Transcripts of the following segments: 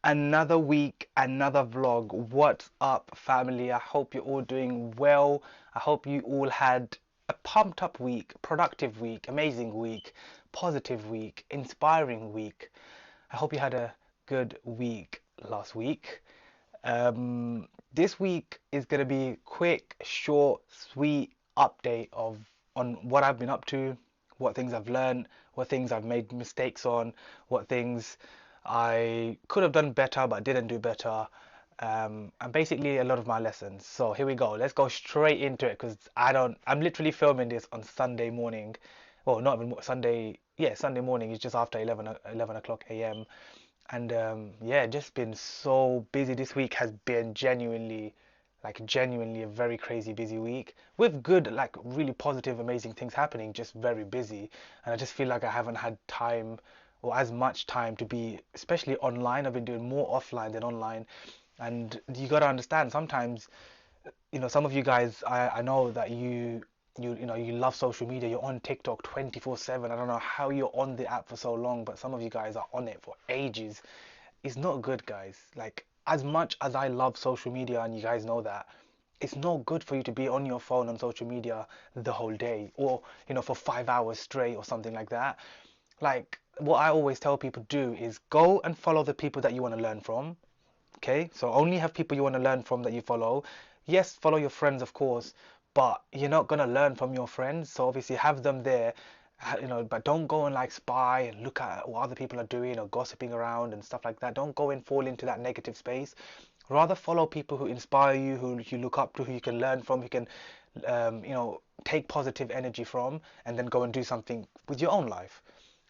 Another week, another vlog. What's up, family? I hope you're all doing well. I hope you all had a pumped up week, productive week, amazing week, positive week, inspiring week. I hope you had a good week last week. This week is going to be quick, short, sweet update of on what I've been up to, what things I've learned, what things I've made mistakes on, what things I could have done better but didn't do better, and basically a lot of my lessons. So here we go. Let's go straight into it because I'm literally filming this on Sunday morning. Well, not even Sunday. Yeah, Sunday morning. It's just after 11 o'clock a.m. And yeah, just been so busy. This week has been genuinely a very crazy busy week with good, like really positive, amazing things happening. Just very busy, and I just feel like I haven't had time or as much time to be, especially online. I've been doing more offline than online, and you got to understand sometimes, some of you guys, I know that you love social media. You're on TikTok 24/7. I don't know how you're on the app for so long, but some of you guys are on it for ages. It's not good, guys. Like, as much as I love social media, and you guys know that, it's not good for you to be on your phone on social media the whole day, or for 5 hours straight or something like that. Like, what I always tell people do is go and follow the people that you want to learn from. Okay, so only have people you want to learn from that you follow. Yes, follow your friends, of course, but you're not gonna learn from your friends. So obviously have them there, but don't go and like spy and look at what other people are doing or gossiping around and stuff like that. Don't go and fall into that negative space. Rather follow people who inspire you, who you look up to, who you can learn from, who can, take positive energy from, and then go and do something with your own life.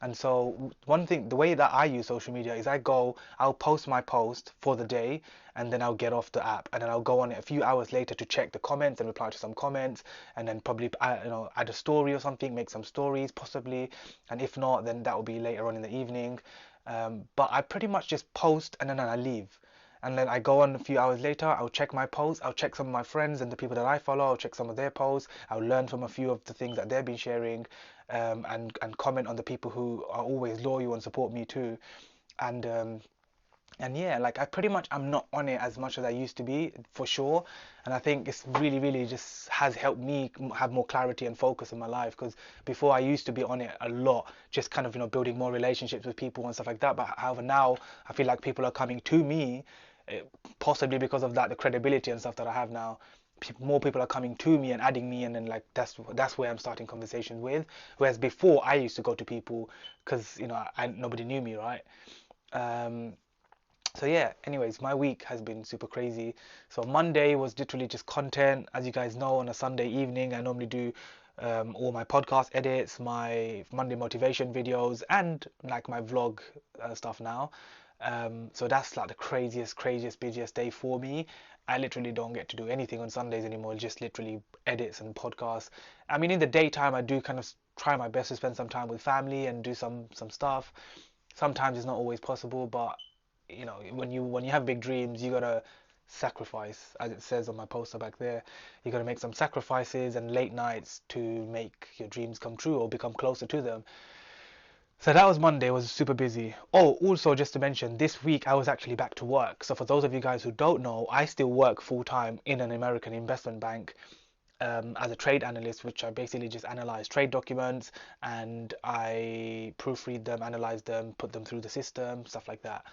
And so one thing, the way that I use social media is I'll post my post for the day, and then I'll get off the app, and then I'll go on it a few hours later to check the comments and reply to some comments, and then probably add a story or something, make some stories possibly, and if not, then that will be later on in the evening. But I pretty much just post and then I leave. And then I go on a few hours later, I'll check my posts, I'll check some of my friends and the people that I follow, I'll check some of their posts, I'll learn from a few of the things that they've been sharing, and comment on the people who are always loyal and support me too. And yeah, like I pretty much I'm not on it as much as I used to be for sure. And I think it's really, really just has helped me have more clarity and focus in my life. Because before I used to be on it a lot, just kind of building more relationships with people and stuff like that. But however, now I feel like people are coming to me, eh, possibly because of that, the credibility and stuff that I have now. More people are coming to me and adding me, and then like that's where I'm starting conversations with. Whereas before I used to go to people because nobody knew me, right? Um, so yeah, anyways, my week has been super crazy. So Monday was literally just content. As you guys know, on a Sunday evening, I normally do all my podcast edits, my Monday motivation videos, and like my vlog stuff now. So that's like the craziest, busiest day for me. I literally don't get to do anything on Sundays anymore, just literally edits and podcasts. I mean, in the daytime, I do kind of try my best to spend some time with family and do some stuff. Sometimes it's not always possible, but when you have big dreams, you gotta sacrifice, as it says on my poster back there. You gotta make some sacrifices and late nights to make your dreams come true or become closer to them. So that was Monday, was super busy. Oh, also just to mention, this week I was actually back to work. So for those of you guys who don't know, I still work full time in an American investment bank, as a trade analyst, which I basically just analyze trade documents and I proofread them, analyze them, put them through the system, stuff like that.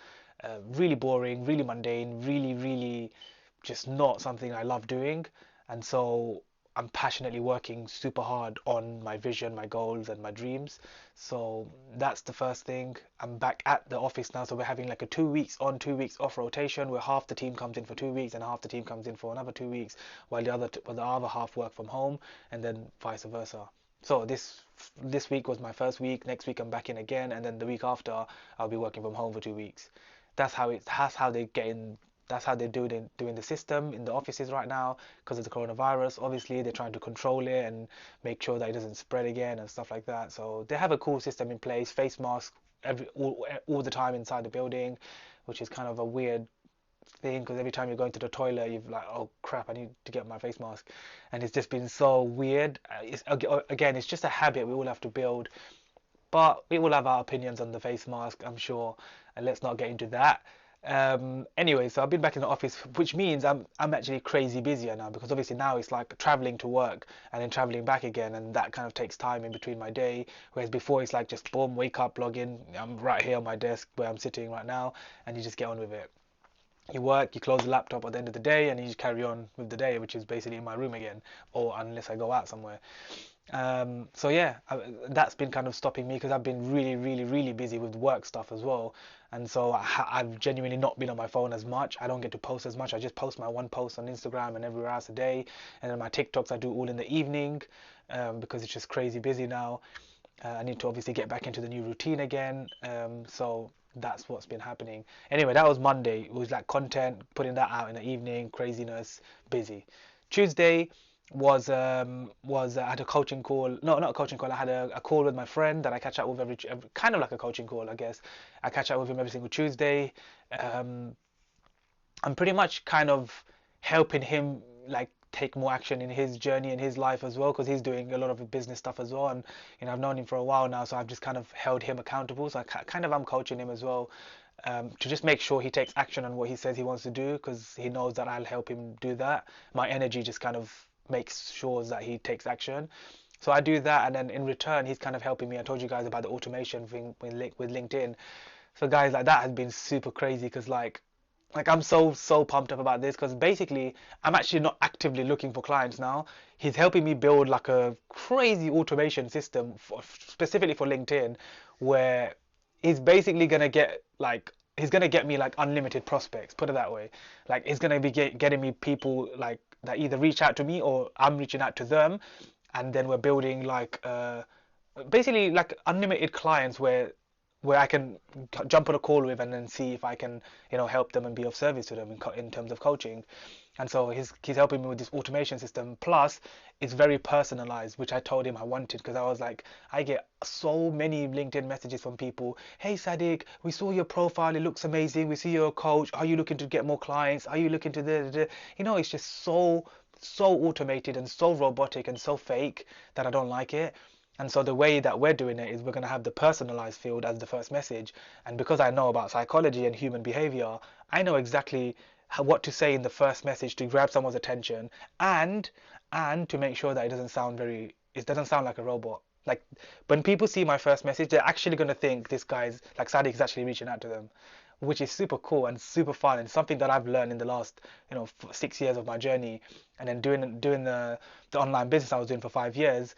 Really boring, really mundane, really, really just not something I love doing. And so I'm passionately working super hard on my vision, my goals, and my dreams. So that's the first thing. I'm back at the office now, so we're having like a 2 weeks on, 2 weeks off rotation, where half the team comes in for 2 weeks and half the team comes in for another 2 weeks, while the other half work from home, and then vice versa. So this week was my first week. Next week I'm back in again, and then the week after I'll be working from home for 2 weeks. That's how they get in. That's how they're doing the system in the offices right now because of the coronavirus. Obviously, they're trying to control it and make sure that it doesn't spread again and stuff like that. So they have a cool system in place, face masks all the time inside the building, which is kind of a weird thing because every time you're going to the toilet, you're like, oh crap, I need to get my face mask, and it's just been so weird. Again, it's just a habit we all have to build, but we all have our opinions on the face mask, I'm sure, and let's not get into that. Anyway, so I've been back in the office, which means I'm actually crazy busier now, because obviously now it's like traveling to work and then traveling back again, and that kind of takes time in between my day. Whereas before it's like just boom, wake up, log in, I'm right here on my desk where I'm sitting right now, and you just get on with it. You work, you close the laptop at the end of the day, and you just carry on with the day, which is basically in my room again, or unless I go out somewhere. So yeah, that's been kind of stopping me, because I've been really, really, really busy with work stuff as well, and so I've genuinely not been on my phone as much. I don't get to post as much. I just post my one post on Instagram and everywhere else a day, and then my TikToks I do all in the evening, because it's just crazy busy now. I need to obviously get back into the new routine again. So that's what's been happening. Anyway, that was Monday. It was like content, putting that out in the evening, craziness, busy. Tuesday was I had a coaching call. No, not a coaching call. I had a call with my friend that I catch up with every kind of like a coaching call, I guess. I catch up with him every single Tuesday. Um, I'm pretty much kind of helping him like take more action in his journey in his life as well, because he's doing a lot of business stuff as well, and I've known him for a while now, so I've just kind of held him accountable. So kind of I'm coaching him as well, to just make sure he takes action on what he says he wants to do, because he knows that I'll help him do that. My energy just kind of makes sure that he takes action. So I do that, and then in return he's kind of helping me. I told you guys about the automation thing with LinkedIn. So guys, like that has been super crazy, because like I'm so pumped up about this, because basically I'm actually not actively looking for clients now. He's helping me build like a crazy automation system specifically for LinkedIn, where he's basically gonna get like he's gonna get me like unlimited prospects. Put it that way. Like he's gonna be getting me people like that either reach out to me or I'm reaching out to them, and then we're building like basically like unlimited clients where I can jump on a call with and then see if I can, help them and be of service to them in terms of coaching. And so he's helping me with this automation system. Plus, it's very personalized, which I told him I wanted, because I was like, I get so many LinkedIn messages from people. Hey, Sadiq, we saw your profile. It looks amazing. We see you're a coach. Are you looking to get more clients? Are you looking to the? It's just so automated and so robotic and so fake that I don't like it. And so the way that we're doing it is we're going to have the personalized field as the first message. And because I know about psychology and human behavior, I know exactly what to say in the first message to grab someone's attention, and to make sure that it doesn't sound like a robot. Like when people see my first message, they're actually going to think this guy's like Sadiq is actually reaching out to them, which is super cool and super fun, and something that I've learned in the last 6 years of my journey, and then doing the online business I was doing for 5 years.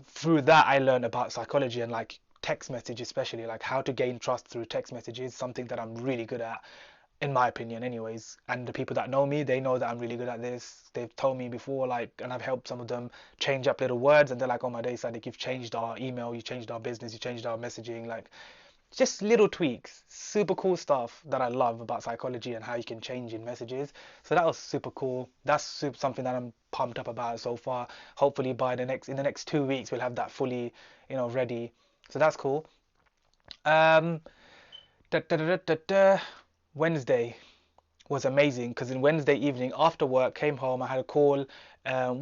Through that I learned about psychology and like text message, especially like how to gain trust through text messages, something that I'm really good at, in my opinion anyways. And the people that know me, they know that I'm really good at this. They've told me before, like, and I've helped some of them change up little words, and they're like, oh my days, Sadiq, you've changed our email, you changed our business, you changed our messaging. Like, just little tweaks, super cool stuff that I love about psychology and how you can change in messages. So that was super cool. That's something that I'm pumped up about so far. Hopefully in the next 2 weeks we'll have that fully, ready. So that's cool. Um, da, da, da, da, da. Wednesday was amazing, because in Wednesday evening after work, came home, I had a call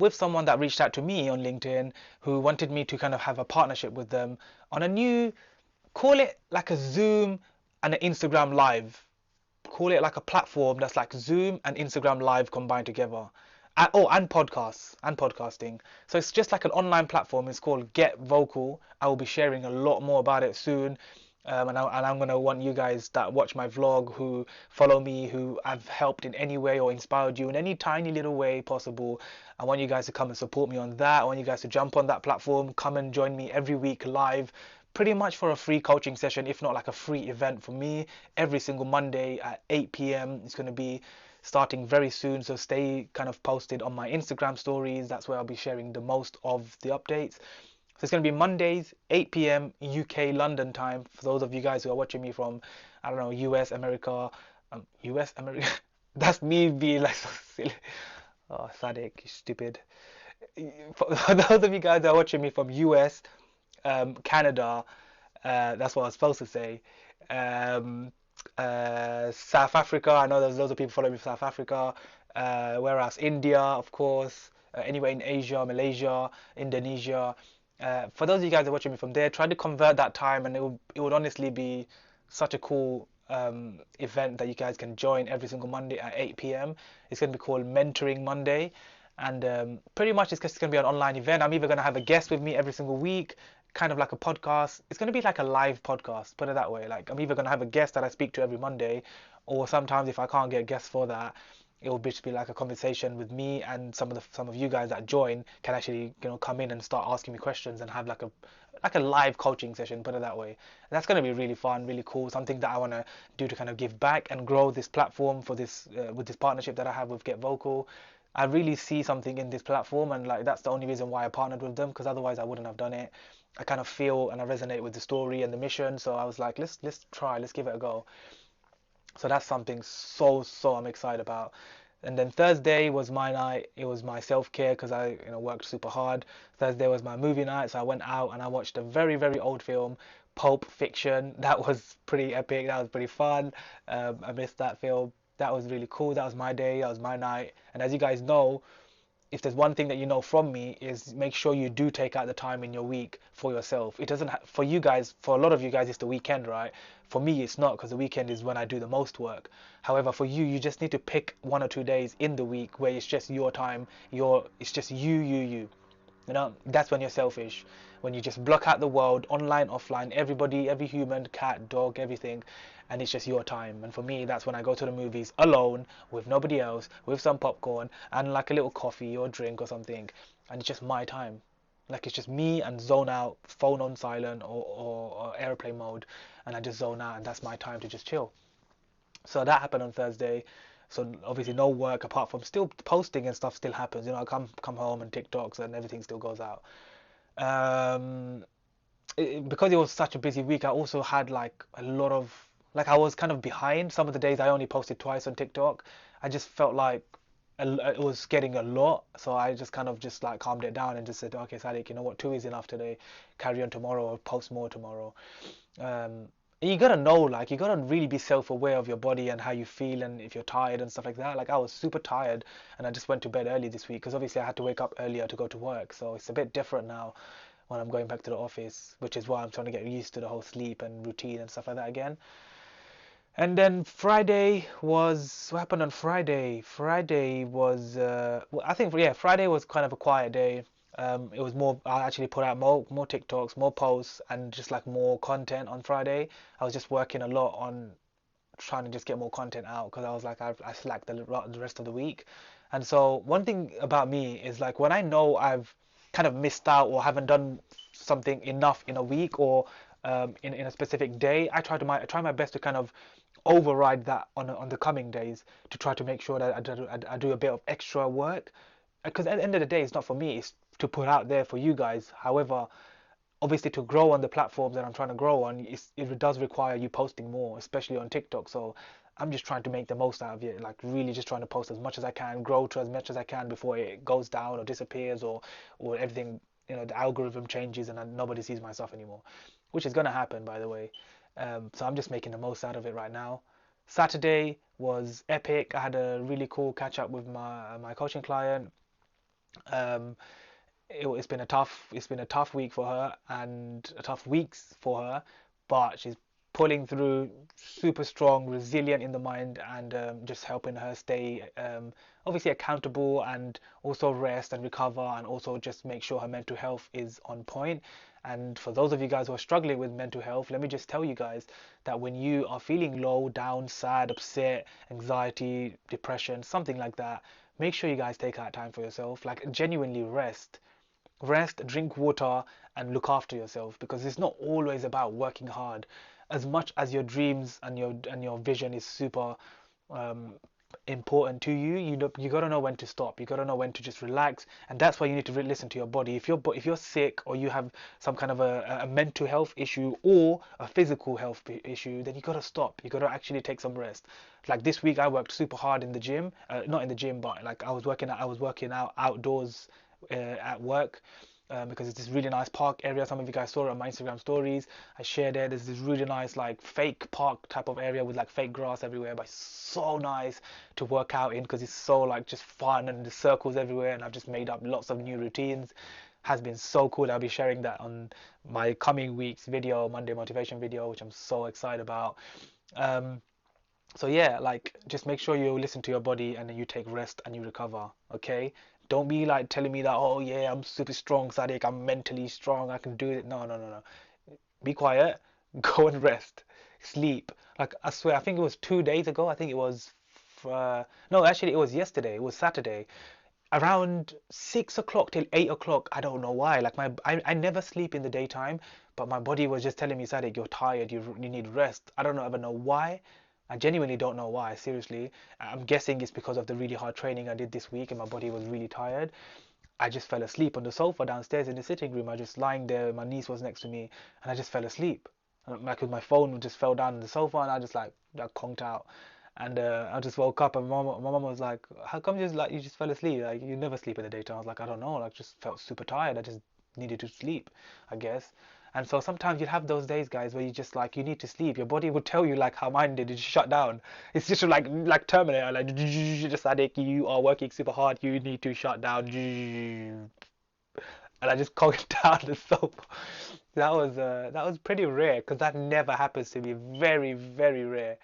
with someone that reached out to me on LinkedIn, who wanted me to kind of have a partnership with them on a new, call it like a Zoom and an Instagram Live. Call it like a platform that's like Zoom and Instagram Live combined together. And podcasts and podcasting. So it's just like an online platform. It's called Get Vocal. I will be sharing a lot more about it soon. And I'm going to want you guys that watch my vlog, who follow me, who I've helped in any way or inspired you in any tiny little way possible. I want you guys to come and support me on that. I want you guys to jump on that platform, come and join me every week live, pretty much for a free coaching session, if not like a free event for me, every single Monday at 8 p.m. It's going to be starting very soon, so stay kind of posted on my Instagram stories. That's where I'll be sharing the most of the updates. So it's going to be Mondays, 8 p.m. UK London time, for those of you guys who are watching me from, I don't know, US, America, That's me being like so silly. Oh, Sadiq, you stupid. For those of you guys that are watching me from US, Canada, that's what I was supposed to say. Um, South Africa, I know there's loads of people following me from South Africa. Where else? India, of course. Anywhere in Asia, Malaysia, Indonesia. For those of you guys that are watching me from there, try to convert that time, and it would honestly be such a cool event that you guys can join every single Monday at 8 p.m. It's going to be called Mentoring Monday. And pretty much it's just going to be an online event. I'm either going to have a guest with me every single week, kind of like a podcast. It's going to be like a live podcast, put it that way. Like I'm either going to have a guest that I speak to every Monday, or sometimes if I can't get a guest for that, it will just be like a conversation with me, and some of you guys that join can actually come in and start asking me questions and have like a live coaching session, put it that way. And that's going to be really fun, really cool, something that I want to do to kind of give back and grow this platform for this with this partnership that I have with Get Vocal. I really see something in this platform, and like that's the only reason why I partnered with them, because otherwise I wouldn't have done it. I kind of feel and I resonate with the story and the mission, so I was like, let's try, let's give it a go. So that's something so I'm excited about. And then Thursday was my night. It was my self-care because I worked super hard. Thursday was my movie night, so I went out and I watched a very old film, Pulp Fiction. That was pretty epic. That was pretty fun. I missed that film. That was really cool. That was my day. That was my night. And as you guys know, if there's one thing that you know from me, is make sure you do take out the time in your week for yourself. It doesn't for you guys, for a lot of you guys, it's the weekend, right? For me it's not, because the weekend is when I do the most work. However, for you, you just need to pick 1 or 2 days in the week where it's just your time, it's just you. That's when you're selfish. When you just block out the world, online, offline, everybody, every human, cat, dog, everything, and it's just your time. And for me, that's when I go to the movies alone, with nobody else, with some popcorn and like a little coffee or drink or something, and it's just my time. Like it's just me and zone out, phone on silent or airplane mode, and I just zone out, and that's my time to just chill. So that happened on Thursday. So obviously no work apart from still posting and stuff still happens. I come home and TikToks and everything still goes out. Um, because it was such a busy week, I also had like a lot of like I was kind of behind. Some of the days I only posted twice on TikTok. I just felt like it was getting a lot, so I just kind of just like calmed it down and just said, okay, Sadiq, you know what, two is enough today. Carry on tomorrow or post more tomorrow. Um, you gotta know, like you gotta really be self-aware of your body and how you feel, and if you're tired and stuff like that. Like I was super tired, and I just went to bed early this week because obviously I had to wake up earlier to go to work. So it's a bit different now when I'm going back to the office, which is why I'm trying to get used to the whole sleep and routine and stuff like that again. And then Friday was what happened on Friday? Friday was well, I think yeah, Friday was kind of a quiet day. It was more. I actually put out more TikToks, more posts, and just like more content on Friday. I was just working a lot on trying to just get more content out because I was like I slacked the rest of the week. And so one thing about me is like when I know I've kind of missed out or haven't done something enough in a week or in a specific day, I try my best to kind of override that on the coming days to try to make sure that I do a bit of extra work, because at the end of the day it's not for me, it's to put out there for you guys. However, obviously to grow on the platforms that I'm trying to grow on, it does require you posting more, especially on TikTok. So I'm just trying to make the most out of it, like really just trying to post as much as I can, grow to as much as I can before it goes down or disappears, or everything, the algorithm changes and nobody sees my stuff anymore, which is going to happen, by the way. So I'm just making the most out of it right now. Saturday was epic. I had a really cool catch up with my coaching client. Um, it's been a tough week for her and a tough weeks for her, but she's pulling through, super strong, resilient in the mind, and just helping her stay obviously accountable and also rest and recover, and also just make sure her mental health is on point. And for those of you guys who are struggling with mental health, let me just tell you guys that when you are feeling low, down, sad, upset, anxiety, depression, something like that, make sure you guys take out time for yourself. Like genuinely rest, drink water, and look after yourself, because it's not always about working hard. As much as your dreams and your vision is super um, important to you, you gotta know when to stop. You gotta know when to just relax, and that's why you need to listen to your body. If you're sick or you have some kind of a mental health issue or a physical health issue, then you gotta stop. You gotta actually take some rest. Like this week, I worked super hard in the gym. Not in the gym, but like I was working out outdoors at work. Because it's this really nice park area. Some of you guys saw it on my Instagram stories. I shared it. There's this really nice like fake park type of area with like fake grass everywhere, but it's so nice to work out in because it's so like just fun and the circles everywhere. And I've just made up lots of new routines. Has been so cool. I'll be sharing that on my coming week's video, Monday motivation video, which I'm so excited about. Um, so yeah, like just make sure you listen to your body and then you take rest and you recover. Okay? Don't be like telling me that, oh yeah, I'm super strong, Sadiq, I'm mentally strong, I can do it. No, no, no, no. Be quiet, go and rest, sleep. Like I swear, I think it was 2 days ago. I think it was, no, actually it was yesterday. It was Saturday, around 6 o'clock till 8 o'clock. I don't know why. Like I never sleep in the daytime, but my body was just telling me, Sadik, you're tired. You need rest. I don't ever know why. I genuinely don't know why. Seriously, I'm guessing it's because of the really hard training I did this week, and my body was really tired. I just fell asleep on the sofa downstairs in the sitting room. I just lying there. My niece was next to me, and I just fell asleep. Like with my phone just fell down on the sofa, and I just like I conked out. And I just woke up, and my mom was like, "How come you just fell asleep? Like you never sleep in the daytime." I was like, "I don't know. Like just felt super tired. I just needed to sleep, I guess." And so sometimes you have those days, guys, where you just like you need to sleep. Your body will tell you like how mine did. It just shut down. It's just like Terminator, like just Sadiq, you are working super hard. You need to shut down. And I just conked down the sofa. That was pretty rare because that never happens to me. Very, very rare.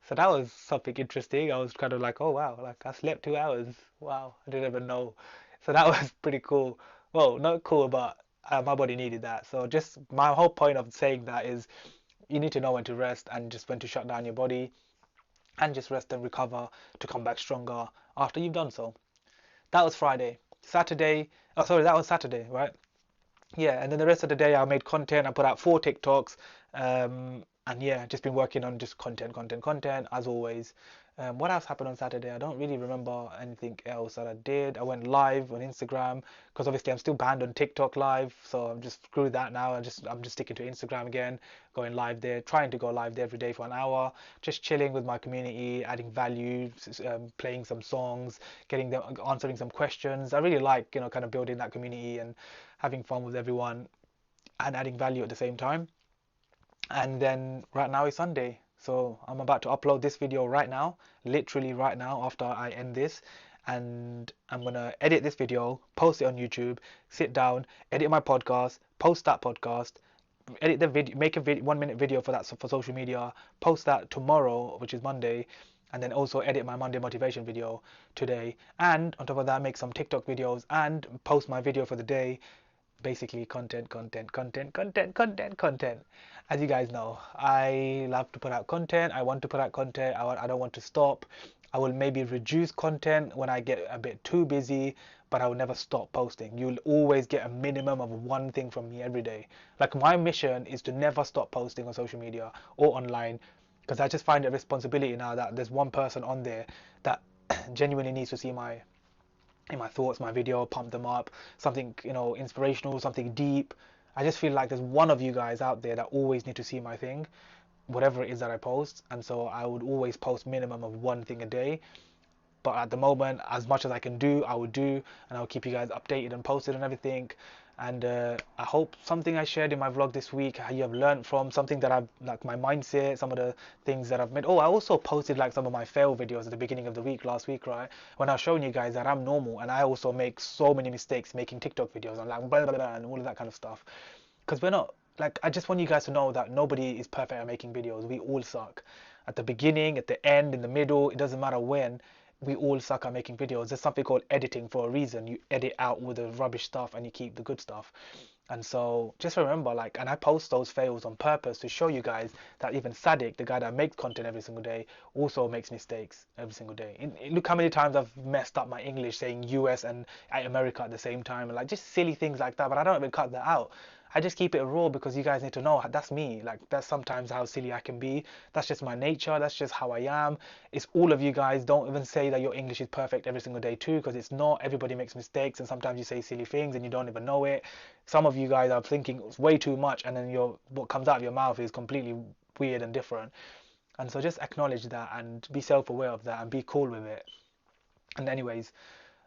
So that was something interesting. I was kind of like, oh wow, like I slept 2 hours. Wow, I didn't even know. So that was pretty cool. Well, not cool, but my body needed that. So just my whole point of saying that is you need to know when to rest and just when to shut down your body and just rest and recover to come back stronger after you've done so. That was Friday. Saturday, oh sorry, that was Saturday, right? Yeah, and then the rest of the day I made content. I put out 4 TikToks, and yeah, just been working on just content as always. What else happened on Saturday? I don't really remember anything else that I did. I went live on Instagram because obviously I'm still banned on TikTok live, so I'm just screw that now. I'm just sticking to Instagram again, going live there, trying to go live there every day for an hour, just chilling with my community, adding value, playing some songs, getting them answering some questions. I really like kind of building that community and having fun with everyone and adding value at the same time. And then right now is Sunday. So I'm about to upload this video right now, literally right now after I end this. And I'm gonna edit this video, post it on YouTube, sit down, edit my podcast, post that podcast, edit the video, make a 1 minute video for that for social media, post that tomorrow, which is Monday, and then also edit my Monday motivation video today. And on top of that, make some TikTok videos and post my video for the day. Basically content. As you guys know, I love to put out content. I want to put out content. I don't want to stop. I will maybe reduce content when I get a bit too busy, but I will never stop posting. You'll always get a minimum of one thing from me every day. Like my mission is to never stop posting on social media or online, because I just find a responsibility now that there's one person on there that genuinely needs to see my thoughts, my video, pump them up, something, inspirational, something deep. I just feel like there's one of you guys out there that always need to see my thing, whatever it is that I post. And so I would always post minimum of one thing a day. But at the moment, as much as I can do, I will do, and I'll keep you guys updated and posted and everything. And I hope something I shared in my vlog this week, how you have learned from something that I've, like my mindset, some of the things that I've made. Oh, I also posted like some of my fail videos at the beginning of the week, last week, right? When I was showing you guys that I'm normal, and I also make so many mistakes making TikTok videos and like blah, blah, blah, and all of that kind of stuff. Because we're not, like, I just want you guys to know that nobody is perfect at making videos. We all suck. At the beginning, at the end, in the middle, it doesn't matter when, we all suck at making videos. There's something called editing for a reason. You edit out all the rubbish stuff and you keep the good stuff. And so just remember, like, and I post those fails on purpose to show you guys that even Sadiq, the guy that makes content every single day, also makes mistakes every single day. Look how many times I've messed up my English saying US and America at the same time, and like just silly things like that. But I don't even cut that out. I just keep it raw because you guys need to know that's me. Like that's sometimes how silly I can be. That's just my nature. That's just how I am. It's all of you guys. Don't even say that your English is perfect every single day too, because it's not. Everybody makes mistakes, and sometimes you say silly things and you don't even know it. Some of you guys are thinking way too much, and then what comes out of your mouth is completely weird and different. And so just acknowledge that and be self-aware of that and be cool with it. And anyways,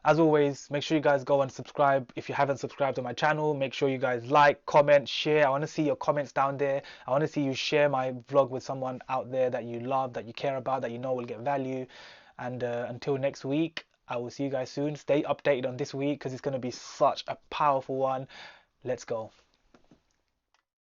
as always, make sure you guys go and subscribe. If you haven't subscribed to my channel, make sure you guys like, comment, share. I want to see your comments down there. I want to see you share my vlog with someone out there that you love, that you care about, that you know will get value. And until next week, I will see you guys soon. Stay updated on this week because it's going to be such a powerful one. Let's go.